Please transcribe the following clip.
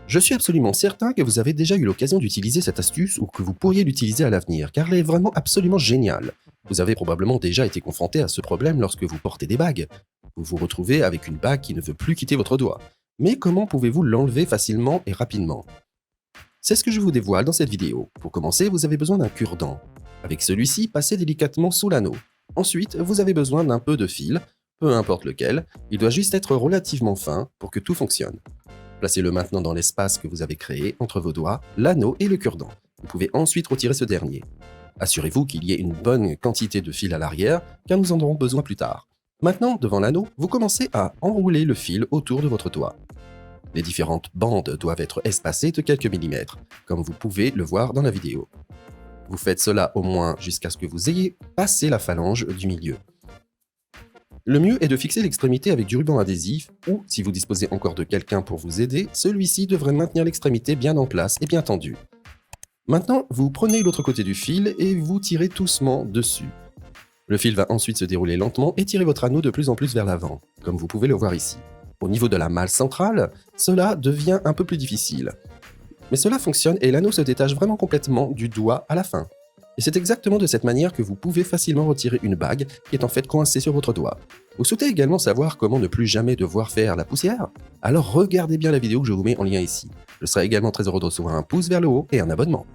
Je suis absolument certain que vous avez déjà eu l'occasion d'utiliser cette astuce ou que vous pourriez l'utiliser à l'avenir, car elle est vraiment absolument géniale. Vous avez probablement déjà été confronté à ce problème lorsque vous portez des bagues. Vous vous retrouvez avec une bague qui ne veut plus quitter votre doigt. Mais comment pouvez-vous l'enlever facilement et rapidement? C'est ce que je vous dévoile dans cette vidéo. Pour commencer, vous avez besoin d'un cure-dent. Avec celui-ci, passez délicatement sous l'anneau. Ensuite, vous avez besoin d'un peu de fil, peu importe lequel, il doit juste être relativement fin pour que tout fonctionne. Placez-le maintenant dans l'espace que vous avez créé entre vos doigts, l'anneau et le cure-dent. Vous pouvez ensuite retirer ce dernier. Assurez-vous qu'il y ait une bonne quantité de fil à l'arrière, car nous en aurons besoin plus tard. Maintenant, devant l'anneau, vous commencez à enrouler le fil autour de votre doigt. Les différentes bandes doivent être espacées de quelques millimètres, comme vous pouvez le voir dans la vidéo. Vous faites cela au moins jusqu'à ce que vous ayez passé la phalange du milieu. Le mieux est de fixer l'extrémité avec du ruban adhésif ou, si vous disposez encore de quelqu'un pour vous aider, celui-ci devrait maintenir l'extrémité bien en place et bien tendue. Maintenant, vous prenez l'autre côté du fil et vous tirez doucement dessus. Le fil va ensuite se dérouler lentement et tirer votre anneau de plus en plus vers l'avant, comme vous pouvez le voir ici. Au niveau de la malle centrale, cela devient un peu plus difficile. Mais cela fonctionne et l'anneau se détache vraiment complètement du doigt à la fin. Et c'est exactement de cette manière que vous pouvez facilement retirer une bague qui est en fait coincée sur votre doigt. Vous souhaitez également savoir comment ne plus jamais devoir faire la poussière? Alors regardez bien la vidéo que je vous mets en lien ici. Je serai également très heureux de recevoir un pouce vers le haut et un abonnement.